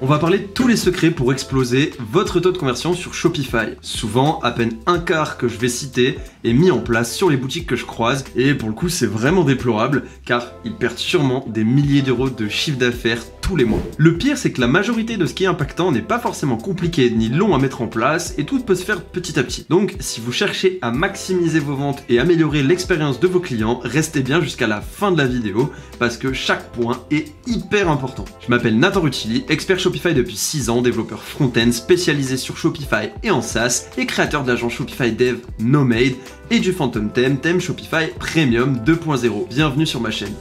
On va parler de tous les secrets pour exploser votre taux de conversion sur Shopify. Souvent, à peine un quart que je vais citer est mis en place sur les boutiques que je croise et pour le coup c'est vraiment déplorable car ils perdent sûrement des milliers d'euros de chiffre d'affaires tous les mois. Le pire c'est que la majorité de ce qui est impactant n'est pas forcément compliqué ni long à mettre en place et tout peut se faire petit à petit. Donc si vous cherchez à maximiser vos ventes et améliorer l'expérience de vos clients, restez bien jusqu'à la fin de la vidéo parce que chaque point est hyper important. Je m'appelle Nathan Rutilli, expert Shopify depuis 6 ans, développeur front-end spécialisé sur Shopify et en SaaS et créateur de l'agence Shopify Dev Nomade et du Phantom thème Shopify Premium 2.0. Bienvenue sur ma chaîne.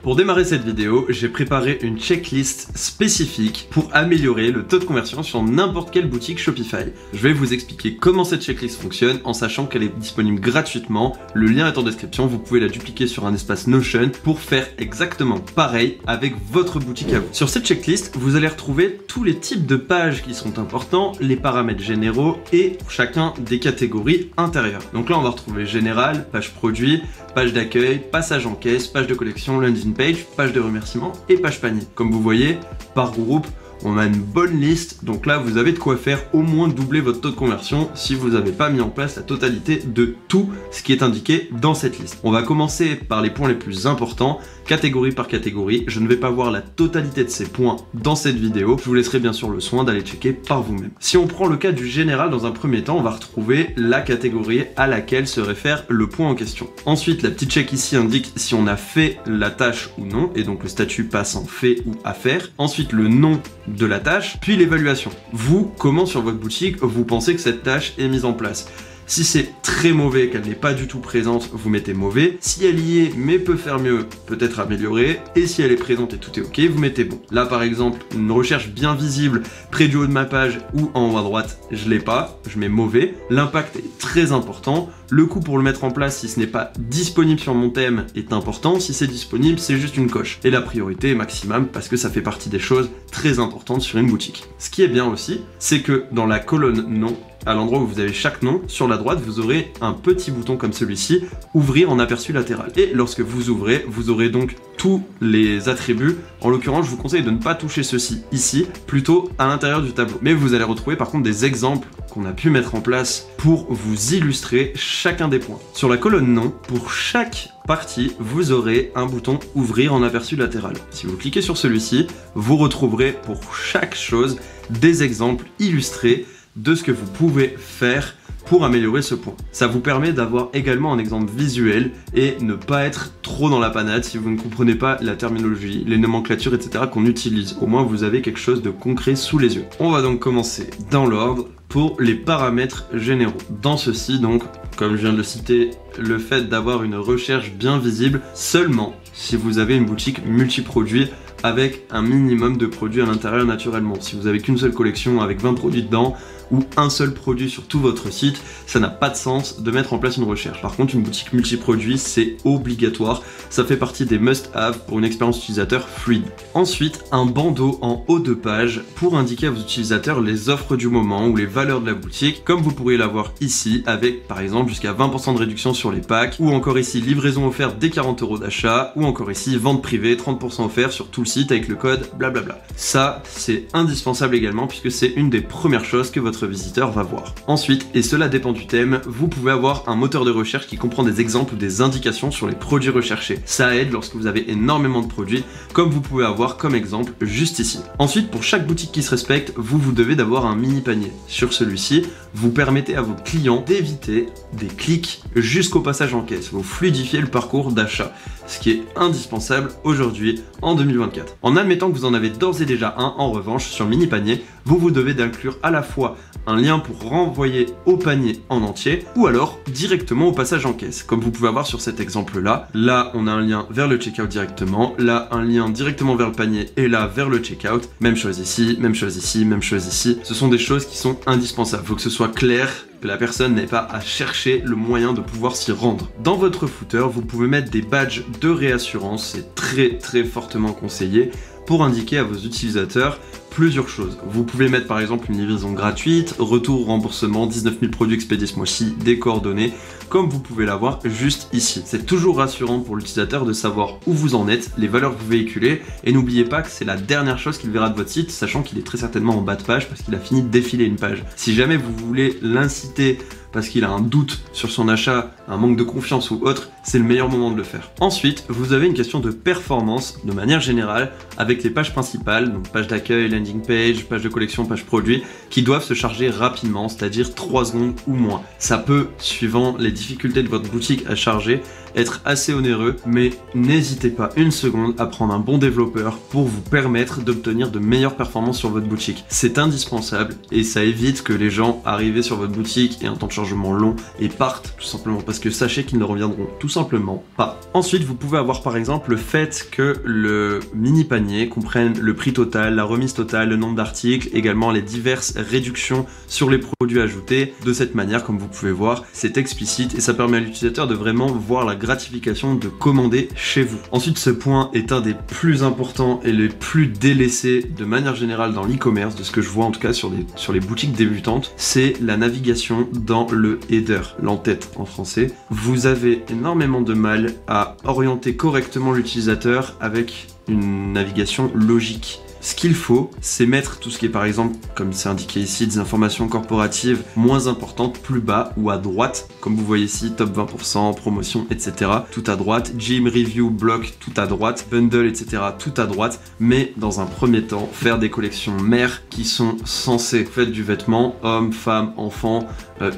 Pour démarrer cette vidéo, j'ai préparé une checklist spécifique pour améliorer le taux de conversion sur n'importe quelle boutique Shopify. Je vais vous expliquer comment cette checklist fonctionne en sachant qu'elle est disponible gratuitement. Le lien est en description, vous pouvez la dupliquer sur un espace Notion pour faire exactement pareil avec votre boutique à vous. Sur cette checklist, vous allez retrouver tous les types de pages qui sont importants, les paramètres généraux et pour chacun des catégories intérieures. Donc là, on va retrouver général, page produit, page d'accueil, passage en caisse, page de collection, landing page de remerciement et page panier. Comme vous voyez, par groupe, on a une bonne liste, donc là vous avez de quoi faire au moins doubler votre taux de conversion si vous n'avez pas mis en place la totalité de tout ce qui est indiqué dans cette liste. On va commencer par les points les plus importants, catégorie par catégorie. Je ne vais pas voir la totalité de ces points dans cette vidéo, je vous laisserai bien sûr le soin d'aller checker par vous-même. Si on prend le cas du général dans un premier temps, on va retrouver la catégorie à laquelle se réfère le point en question. Ensuite, la petite check ici indique si on a fait la tâche ou non, et donc le statut passe en fait ou à faire. Ensuite, le nom de la tâche, puis l'évaluation. Vous, comment sur votre boutique, vous pensez que cette tâche est mise en place? Si c'est très mauvais, qu'elle n'est pas du tout présente, vous mettez mauvais. Si elle y est, mais peut faire mieux, peut-être améliorer. Et si elle est présente et tout est ok, vous mettez bon. Là, par exemple, une recherche bien visible près du haut de ma page ou en haut à droite, je l'ai pas, je mets mauvais. L'impact est très important. Le coût pour le mettre en place, si ce n'est pas disponible sur mon thème, est important. Si c'est disponible, c'est juste une coche. Et la priorité est maximum parce que ça fait partie des choses très importantes sur une boutique. Ce qui est bien aussi, c'est que dans la colonne nom, à l'endroit où vous avez chaque nom, sur la droite, vous aurez un petit bouton comme celui-ci, ouvrir en aperçu latéral. Et lorsque vous ouvrez, vous aurez donc tous les attributs. En l'occurrence, je vous conseille de ne pas toucher ceci ici, plutôt à l'intérieur du tableau. Mais vous allez retrouver par contre des exemples qu'on a pu mettre en place pour vous illustrer chacun des points. Sur la colonne nom, pour chaque partie, vous aurez un bouton ouvrir en aperçu latéral. Si vous cliquez sur celui-ci, vous retrouverez pour chaque chose des exemples illustrés de ce que vous pouvez faire pour améliorer ce point. Ça vous permet d'avoir également un exemple visuel et ne pas être trop dans la panade si vous ne comprenez pas la terminologie, les nomenclatures, etc. qu'on utilise. Au moins, vous avez quelque chose de concret sous les yeux. On va donc commencer dans l'ordre pour les paramètres généraux. Dans ceci, donc, comme je viens de le citer, le fait d'avoir une recherche bien visible seulement si vous avez une boutique multiproduit avec un minimum de produits à l'intérieur naturellement. Si vous avez qu'une seule collection avec 20 produits dedans ou un seul produit sur tout votre site, ça n'a pas de sens de mettre en place une recherche. Par contre, une boutique multiproduit, c'est obligatoire. Ça fait partie des must-have pour une expérience utilisateur fluide. Ensuite, un bandeau en haut de page pour indiquer à vos utilisateurs les offres du moment ou les valeurs de la boutique, comme vous pourriez l'avoir ici avec par exemple jusqu'à 20% de réduction sur les packs, ou encore ici livraison offerte dès 40 € d'achat, ou encore ici vente privée 30% offert sur tout le site avec le code blablabla. Ça, c'est indispensable également puisque c'est une des premières choses que votre visiteur va voir. Ensuite, et cela dépend du thème, vous pouvez avoir un moteur de recherche qui comprend des exemples ou des indications sur les produits recherchés. Ça aide lorsque vous avez énormément de produits, comme vous pouvez avoir comme exemple juste ici. Ensuite, pour chaque boutique qui se respecte, vous devez d'avoir un mini panier. Sur celui-ci, vous permettez à vos clients d'éviter des clics jusqu'au passage en caisse. Vous fluidifiez le parcours d'achat, ce qui est indispensable aujourd'hui en 2024. En admettant que vous en avez d'ores et déjà un, en revanche, sur le mini panier, vous devez d'inclure à la fois un lien pour renvoyer au panier en entier ou alors directement au passage en caisse. Comme vous pouvez avoir sur cet exemple-là, là on a un lien vers le checkout directement, là un lien directement vers le panier et là vers le checkout. Même chose ici, même chose ici, même chose ici. Ce sont des choses qui sont indispensables. Il faut que ce soit clair que la personne n'ait pas à chercher le moyen de pouvoir s'y rendre. Dans votre footer, vous pouvez mettre des badges de réassurance, c'est très fortement conseillé, pour indiquer à vos utilisateurs plusieurs choses. Vous pouvez mettre par exemple une livraison gratuite, retour, remboursement, 19 000 produits expédiés ce mois-ci, des coordonnées, comme vous pouvez l'avoir juste ici. C'est toujours rassurant pour l'utilisateur de savoir où vous en êtes, les valeurs que vous véhiculez, et n'oubliez pas que c'est la dernière chose qu'il verra de votre site, sachant qu'il est très certainement en bas de page parce qu'il a fini de défiler une page. Si jamais vous voulez l'inciter parce qu'il a un doute sur son achat, un manque de confiance ou autre, c'est le meilleur moment de le faire. Ensuite, vous avez une question de performance de manière générale avec les pages principales, donc page d'accueil, landing page, page de collection, page produit, qui doivent se charger rapidement, c'est-à-dire 3 secondes ou moins. Ça peut, suivant les difficultés de votre boutique à charger, être assez onéreux, mais n'hésitez pas une seconde à prendre un bon développeur pour vous permettre d'obtenir de meilleures performances sur votre boutique. C'est indispensable et ça évite que les gens arrivent sur votre boutique et un temps de chargement long et partent tout simplement parce que sachez qu'ils ne reviendront tout simplement pas. Ensuite, vous pouvez avoir par exemple le fait que le mini panier comprenne le prix total, la remise totale, le nombre d'articles, également les diverses réductions sur les produits ajoutés. De cette manière, comme vous pouvez voir, c'est explicite et ça permet à l'utilisateur de vraiment voir la gratification de commander chez vous. Ensuite, ce point est un des plus importants et les plus délaissés de manière générale dans l'e-commerce, de ce que je vois en tout cas sur les boutiques débutantes, c'est la navigation dans le header, l'entête en français. Vous avez énormément de mal à orienter correctement l'utilisateur avec une navigation logique. Ce qu'il faut, c'est mettre tout ce qui est par exemple, comme c'est indiqué ici, des informations corporatives moins importantes plus bas ou à droite, comme vous voyez ici, top 20%, promotion, etc. Tout à droite, gym, review, bloc, tout à droite, bundle, etc. tout à droite, mais dans un premier temps, faire des collections mères qui sont censées faire du vêtement, homme, femme, enfant,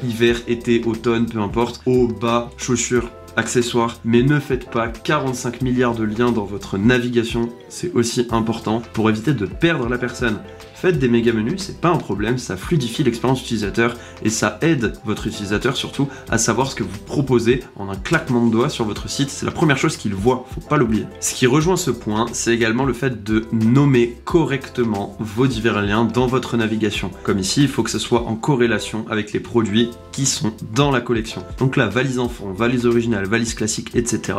hiver, été, automne, peu importe, haut, bas, chaussures, accessoires, mais ne faites pas 45 milliards de liens dans votre navigation, c'est aussi important pour éviter de perdre la personne. Faites des méga menus, c'est pas un problème, ça fluidifie l'expérience utilisateur et ça aide votre utilisateur surtout à savoir ce que vous proposez en un claquement de doigts sur votre site. C'est la première chose qu'il voit, faut pas l'oublier. Ce qui rejoint ce point, c'est également le fait de nommer correctement vos divers liens dans votre navigation. Comme ici, il faut que ce soit en corrélation avec les produits qui sont dans la collection. Donc là, valise enfant, valise originale, valise classique, etc.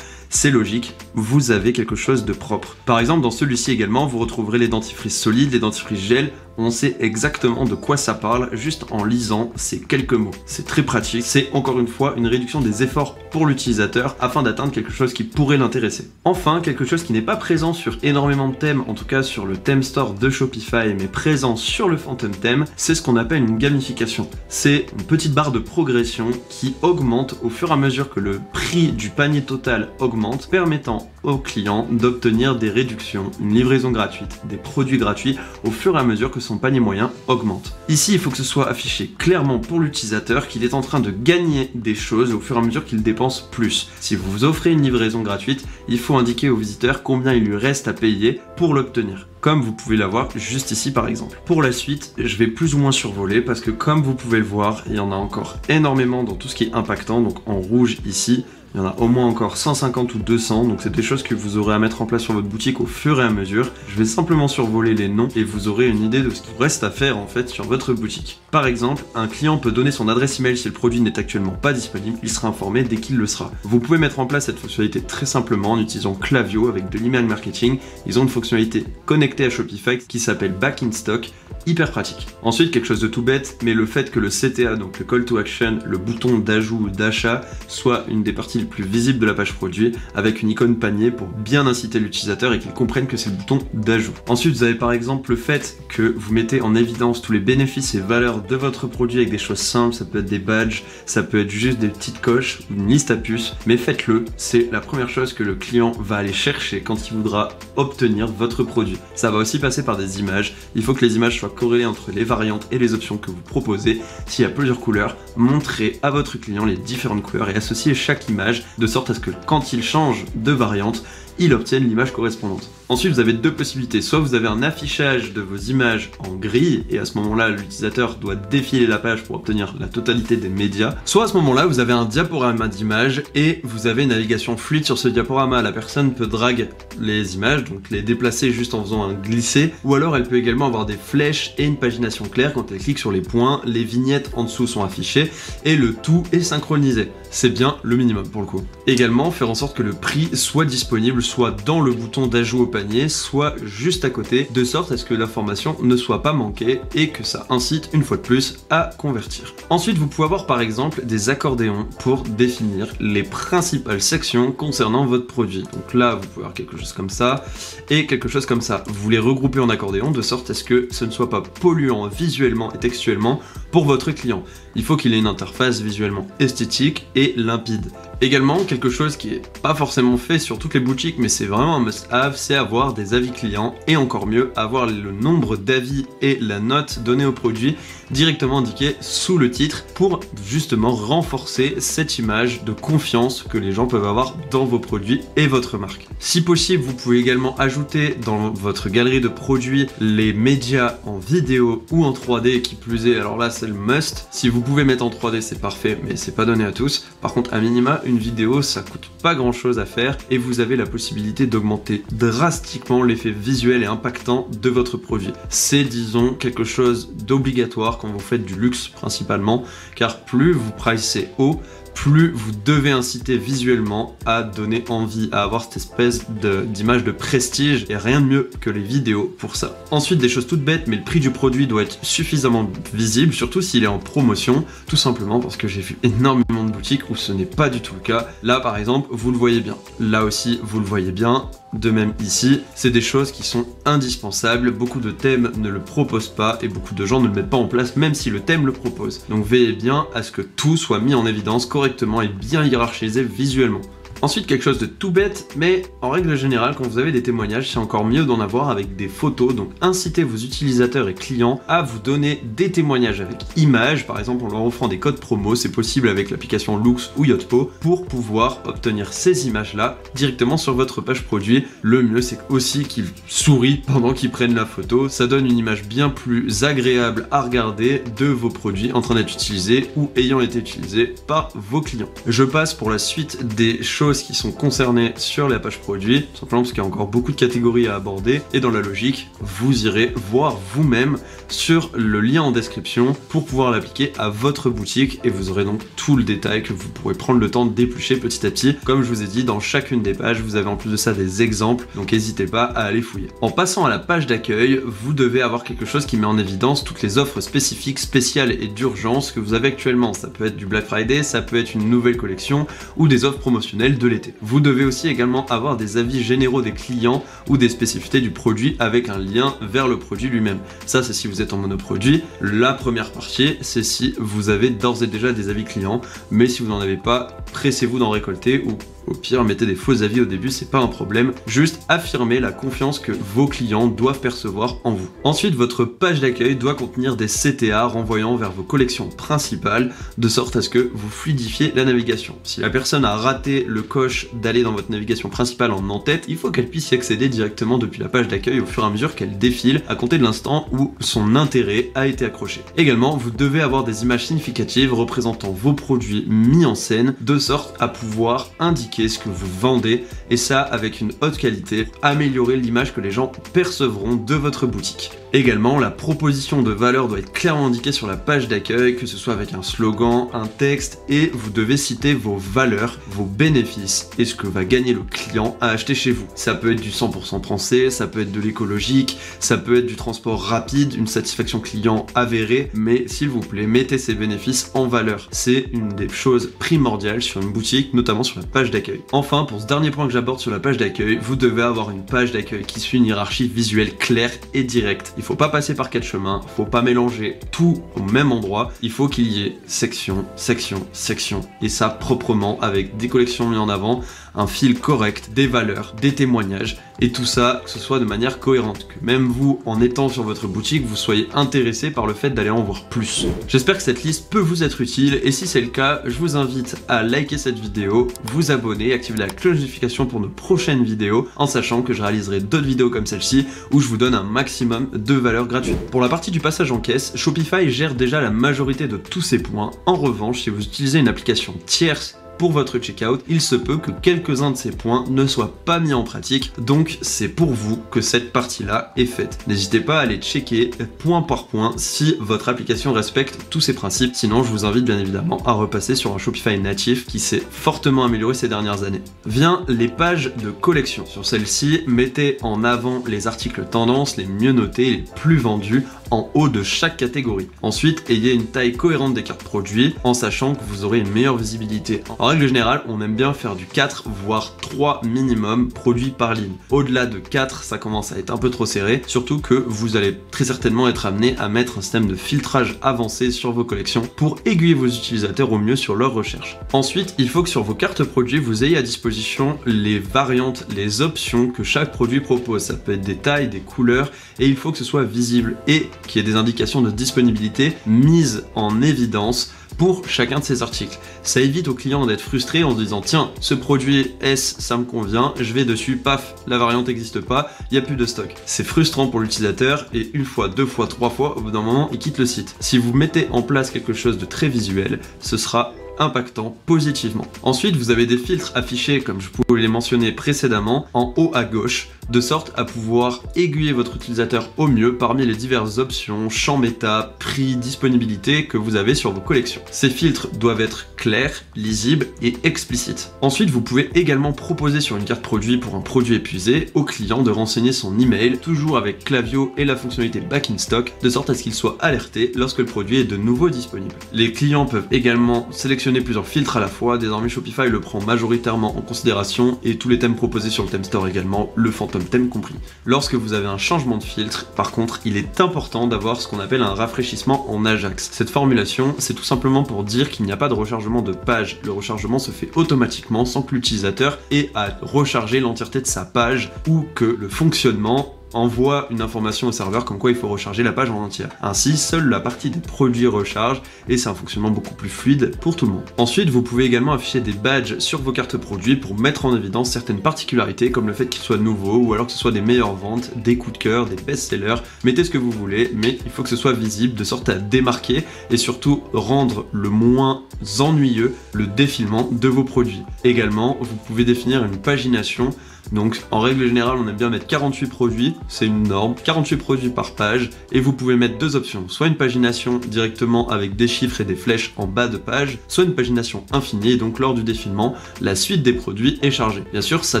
C'est logique, vous avez quelque chose de propre. Par exemple, dans celui-ci également, vous retrouverez les dentifrices solides, les dentifrices gel. On sait exactement de quoi ça parle juste en lisant ces quelques mots. C'est très pratique, c'est encore une fois une réduction des efforts pour l'utilisateur afin d'atteindre quelque chose qui pourrait l'intéresser. Enfin, quelque chose qui n'est pas présent sur énormément de thèmes, en tout cas sur le theme store de Shopify, mais présent sur le Phantom Theme, c'est ce qu'on appelle une gamification. C'est une petite barre de progression qui augmente au fur et à mesure que le prix du panier total augmente, permettant aux clients d'obtenir des réductions, une livraison gratuite, des produits gratuits au fur et à mesure que son panier moyen augmente. Ici, il faut que ce soit affiché clairement pour l'utilisateur qu'il est en train de gagner des choses au fur et à mesure qu'il dépense plus. Si vous vous offrez une livraison gratuite, il faut indiquer au visiteur combien il lui reste à payer pour l'obtenir, comme vous pouvez l'avoir juste ici par exemple. Pour la suite, je vais plus ou moins survoler parce que comme vous pouvez le voir, il y en a encore énormément dans tout ce qui est impactant, donc en rouge ici, il y en a au moins encore 150 ou 200, donc c'est des choses que vous aurez à mettre en place sur votre boutique au fur et à mesure. Je vais simplement survoler les noms et vous aurez une idée de ce qu'il reste à faire en fait sur votre boutique. Par exemple, un client peut donner son adresse email si le produit n'est actuellement pas disponible, il sera informé dès qu'il le sera. Vous pouvez mettre en place cette fonctionnalité très simplement en utilisant Klaviyo avec de l'email marketing. Ils ont une fonctionnalité connectée à Shopify qui s'appelle Back in Stock, hyper pratique. Ensuite, quelque chose de tout bête, mais le fait que le CTA, donc le Call to Action, le bouton d'ajout ou d'achat, soit une des parties les plus visibles de la page produit, avec une icône panier pour bien inciter l'utilisateur et qu'il comprenne que c'est le bouton d'ajout. Ensuite, vous avez par exemple le fait que vous mettez en évidence tous les bénéfices et valeurs de votre produit avec des choses simples, ça peut être des badges, ça peut être juste des petites coches, une liste à puces, mais faites-le, c'est la première chose que le client va aller chercher quand il voudra obtenir votre produit. Ça va aussi passer par des images, il faut que les images soient corrélées entre les variantes et les options que vous proposez. S'il y a plusieurs couleurs, montrez à votre client les différentes couleurs et associez chaque image de sorte à ce que quand il change de variante, il obtienne l'image correspondante. Ensuite, vous avez deux possibilités. Soit vous avez un affichage de vos images en grille, et à ce moment-là, l'utilisateur doit défiler la page pour obtenir la totalité des médias. Soit à ce moment-là, vous avez un diaporama d'images et vous avez une navigation fluide sur ce diaporama. La personne peut drag les images, donc les déplacer juste en faisant un glisser, ou alors elle peut également avoir des flèches et une pagination claire. Quand elle clique sur les points, les vignettes en dessous sont affichées et le tout est synchronisé. C'est bien le minimum pour le coup. Également, faire en sorte que le prix soit disponible, soit dans le bouton d'ajout au panier, soit juste à côté, de sorte à ce que l'information ne soit pas manquée et que ça incite une fois de plus à convertir. Ensuite, vous pouvez avoir par exemple des accordéons pour définir les principales sections concernant votre produit. Donc là, vous pouvez avoir quelque chose comme ça et quelque chose comme ça. Vous les regroupez en accordéons de sorte à ce que ce ne soit pas polluant visuellement et textuellement pour votre client. Il faut qu'il ait une interface visuellement esthétique et limpide. Également, quelque chose qui est pas forcément fait sur toutes les boutiques, mais c'est vraiment un must-have, c'est avoir des avis clients et encore mieux, avoir le nombre d'avis et la note donnée au produit directement indiquée sous le titre pour justement renforcer cette image de confiance que les gens peuvent avoir dans vos produits et votre marque. Si possible, vous pouvez également ajouter dans votre galerie de produits les médias en vidéo ou en 3D qui plus est, alors là c'est le must. Si vous pouvez mettre en 3D c'est parfait, mais c'est pas donné à tous. Par contre, à minima, une vidéo ça coûte pas grand chose à faire et vous avez la possibilité d'augmenter drastiquement l'effet visuel et impactant de votre produit. C'est disons quelque chose d'obligatoire quand vous faites du luxe principalement, car plus vous pricez haut, plus vous devez inciter visuellement à donner envie, à avoir cette espèce d'image de prestige, et rien de mieux que les vidéos pour ça. Ensuite, des choses toutes bêtes, mais le prix du produit doit être suffisamment visible, surtout s'il est en promotion, tout simplement parce que j'ai vu énormément de boutiques où ce n'est pas du tout le cas. Là par exemple, vous le voyez bien. Là aussi, vous le voyez bien. De même ici, c'est des choses qui sont indispensables, beaucoup de thèmes ne le proposent pas et beaucoup de gens ne le mettent pas en place même si le thème le propose. Donc veillez bien à ce que tout soit mis en évidence correctement et bien hiérarchisé visuellement. Ensuite, quelque chose de tout bête, mais en règle générale, quand vous avez des témoignages, c'est encore mieux d'en avoir avec des photos. Donc incitez vos utilisateurs et clients à vous donner des témoignages avec images, par exemple en leur offrant des codes promo, c'est possible avec l'application Lux ou Yotpo, pour pouvoir obtenir ces images-là directement sur votre page produit. Le mieux, c'est aussi qu'ils sourient pendant qu'ils prennent la photo. Ça donne une image bien plus agréable à regarder de vos produits en train d'être utilisés ou ayant été utilisés par vos clients. Je passe pour la suite des choses qui sont concernées sur la page produit, tout simplement parce qu'il y a encore beaucoup de catégories à aborder et dans la logique, vous irez voir vous-même sur le lien en description pour pouvoir l'appliquer à votre boutique et vous aurez donc tout le détail que vous pourrez prendre le temps de d'éplucher petit à petit. Comme je vous ai dit, dans chacune des pages, vous avez en plus de ça des exemples, donc n'hésitez pas à aller fouiller. En passant à la page d'accueil, vous devez avoir quelque chose qui met en évidence toutes les offres spécifiques, spéciales et d'urgence que vous avez actuellement. Ça peut être du Black Friday, ça peut être une nouvelle collection ou des offres promotionnelles de l'été. Vous devez aussi également avoir des avis généraux des clients ou des spécificités du produit avec un lien vers le produit lui-même. Ça, c'est si vous êtes en monoproduit. La première partie, c'est si vous avez d'ores et déjà des avis clients, mais si vous n'en avez pas, pressez-vous d'en récolter ou au pire, mettez des faux avis au début, c'est pas un problème. Juste affirmez la confiance que vos clients doivent percevoir en vous. Ensuite, votre page d'accueil doit contenir des CTA renvoyant vers vos collections principales, de sorte à ce que vous fluidifiez la navigation. Si la personne a raté le coche d'aller dans votre navigation principale en en-tête, il faut qu'elle puisse y accéder directement depuis la page d'accueil au fur et à mesure qu'elle défile, à compter de l'instant où son intérêt a été accroché. Également, vous devez avoir des images significatives représentant vos produits mis en scène, de sorte à pouvoir indiquer ce que vous vendez, et ça avec une haute qualité, améliorer l'image que les gens percevront de votre boutique. Également, la proposition de valeur doit être clairement indiquée sur la page d'accueil, que ce soit avec un slogan, un texte, et vous devez citer vos valeurs, vos bénéfices et ce que va gagner le client à acheter chez vous. Ça peut être du 100% français, ça peut être de l'écologique, ça peut être du transport rapide, une satisfaction client avérée, mais s'il vous plaît, mettez ces bénéfices en valeur. C'est une des choses primordiales sur une boutique, notamment sur la page d'accueil. Enfin, pour ce dernier point que j'aborde sur la page d'accueil, vous devez avoir une page d'accueil qui suit une hiérarchie visuelle claire et directe. Il faut pas passer par quatre chemins, faut pas mélanger tout au même endroit, il faut qu'il y ait section, section, section, et ça proprement avec des collections mises en avant, un fil correct, des valeurs, des témoignages, et tout ça, que ce soit de manière cohérente, que même vous, en étant sur votre boutique, vous soyez intéressé par le fait d'aller en voir plus. J'espère que cette liste peut vous être utile, et si c'est le cas, je vous invite à liker cette vidéo, vous abonner, activer la cloche de notification pour nos prochaines vidéos, en sachant que je réaliserai d'autres vidéos comme celle-ci, où je vous donne un maximum de valeurs gratuites. Pour la partie du passage en caisse, Shopify gère déjà la majorité de tous ces points. En revanche, si vous utilisez une application tierce pour votre checkout, il se peut que quelques-uns de ces points ne soient pas mis en pratique, donc c'est pour vous que cette partie-là est faite. N'hésitez pas à aller checker point par point si votre application respecte tous ces principes, sinon je vous invite bien évidemment à repasser sur un Shopify natif qui s'est fortement amélioré ces dernières années. Vient les pages de collection. Sur celle-ci, mettez en avant les articles tendances, les mieux notés, les plus vendus, en haut de chaque catégorie. Ensuite, ayez une taille cohérente des cartes produits, en sachant que vous aurez une meilleure visibilité. En règle générale, on aime bien faire du 4 voire 3 minimum produits par ligne. Au-delà de 4, ça commence à être un peu trop serré, surtout que vous allez très certainement être amené à mettre un système de filtrage avancé sur vos collections pour aiguiller vos utilisateurs au mieux sur leurs recherches. Ensuite, il faut que sur vos cartes produits, vous ayez à disposition les variantes, les options que chaque produit propose. Ça peut être des tailles, des couleurs, et il faut que ce soit visible et qu'il y ait des indications de disponibilité mises en évidence pour chacun de ces articles. Ça évite aux clients d'être frustrés en se disant tiens, ce produit S, ça me convient, je vais dessus, paf, la variante n'existe pas, il n'y a plus de stock. C'est frustrant pour l'utilisateur et une fois, deux fois, trois fois, au bout d'un moment, il quitte le site. Si vous mettez en place quelque chose de très visuel, ce sera impactant positivement. Ensuite, vous avez des filtres affichés, comme je pouvais les mentionner précédemment, en haut à gauche, de sorte à pouvoir aiguiller votre utilisateur au mieux parmi les diverses options, champs méta, prix, disponibilité que vous avez sur vos collections. Ces filtres doivent être clairs, lisibles et explicites. Ensuite, vous pouvez également proposer sur une carte produit pour un produit épuisé au client de renseigner son email, toujours avec Klaviyo et la fonctionnalité Back in Stock, de sorte à ce qu'il soit alerté lorsque le produit est de nouveau disponible. Les clients peuvent également sélectionner plusieurs filtres à la fois. Désormais, Shopify le prend majoritairement en considération et tous les thèmes proposés sur le theme store également, le Phantom thème compris. Lorsque vous avez un changement de filtre, par contre, il est important d'avoir ce qu'on appelle un rafraîchissement en Ajax. Cette formulation, c'est tout simplement pour dire qu'il n'y a pas de rechargement de page. Le rechargement se fait automatiquement sans que l'utilisateur ait à recharger l'entièreté de sa page ou que le fonctionnement envoie une information au serveur comme quoi il faut recharger la page en entière. Ainsi, seule la partie des produits recharge et c'est un fonctionnement beaucoup plus fluide pour tout le monde. Ensuite, vous pouvez également afficher des badges sur vos cartes produits pour mettre en évidence certaines particularités comme le fait qu'ils soient nouveaux ou alors que ce soit des meilleures ventes, des coups de cœur, des best-sellers. Mettez ce que vous voulez, mais il faut que ce soit visible de sorte à démarquer et surtout rendre le moins ennuyeux le défilement de vos produits. Également, vous pouvez définir une pagination. Donc en règle générale, on aime bien mettre 48 produits, c'est une norme, 48 produits par page, et vous pouvez mettre deux options, soit une pagination directement avec des chiffres et des flèches en bas de page, soit une pagination infinie, et donc lors du défilement, la suite des produits est chargée. Bien sûr, ça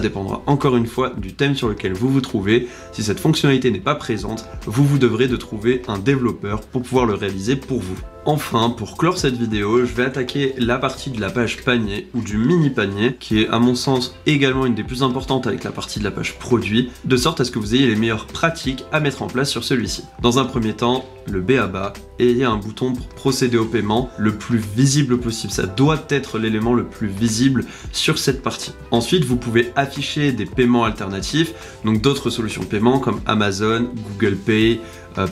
dépendra encore une fois du thème sur lequel vous vous trouvez. Si cette fonctionnalité n'est pas présente, vous devrez de trouver un développeur pour pouvoir le réaliser pour vous. Enfin, pour clore cette vidéo, je vais attaquer la partie de la page panier ou du mini panier, qui est à mon sens également une des plus importantes avec la partie de la page produit, de sorte à ce que vous ayez les meilleures pratiques à mettre en place sur celui-ci. Dans un premier temps, le b.a.-ba, et il y a un bouton pour procéder au paiement le plus visible possible. Ça doit être l'élément le plus visible sur cette partie. Ensuite, vous pouvez afficher des paiements alternatifs, donc d'autres solutions de paiement comme Amazon, Google Pay,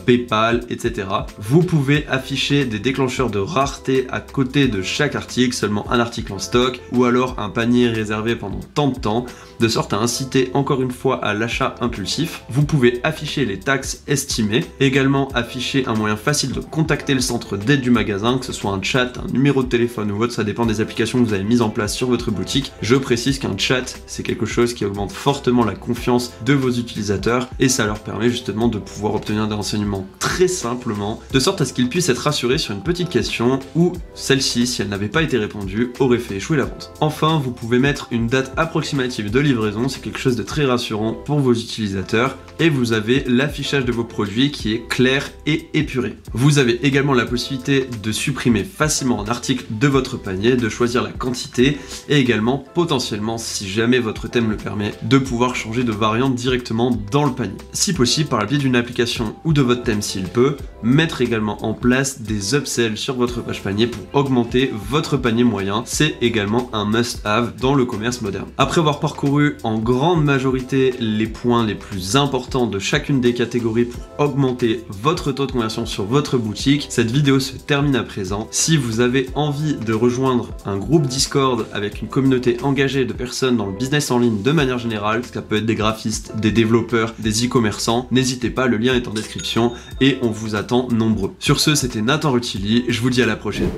PayPal, etc. Vous pouvez afficher des déclencheurs de rareté à côté de chaque article, seulement un article en stock, ou alors un panier réservé pendant tant de temps, de sorte à inciter encore une fois à l'achat impulsif. Vous pouvez afficher les taxes estimées, également afficher un moyen facile de contacter le centre d'aide du magasin, que ce soit un chat, un numéro de téléphone ou autre, ça dépend des applications que vous avez mises en place sur votre boutique. Je précise qu'un chat, c'est quelque chose qui augmente fortement la confiance de vos utilisateurs et ça leur permet justement de pouvoir obtenir des renseignements très simplement, de sorte à ce qu'ils puissent être rassurés sur une petite question où celle-ci, si elle n'avait pas été répondue, aurait fait échouer la vente. Enfin, vous pouvez mettre une date approximative de livraison, c'est quelque chose de très rassurant pour vos utilisateurs, et vous avez l'affichage de vos produits qui est clair et épuré. Vous avez également la possibilité de supprimer facilement un article de votre panier, de choisir la quantité, et également potentiellement, si jamais votre thème le permet, de pouvoir changer de variante directement dans le panier. Si possible par le biais d'une application ou de votre thème s'il peut, mettre également en place des upsells sur votre page panier pour augmenter votre panier moyen. C'est également un must-have dans le commerce moderne. Après avoir parcouru en grande majorité les points les plus importants de chacune des catégories pour augmenter votre taux de conversion sur votre boutique, cette vidéo se termine à présent. Si vous avez envie de rejoindre un groupe Discord avec une communauté engagée de personnes dans le business en ligne de manière générale, ça peut être des graphistes, des développeurs, des e-commerçants, n'hésitez pas, le lien est en description et on vous attend nombreux. Sur ce, c'était Nathan Rutilli, je vous dis à la prochaine.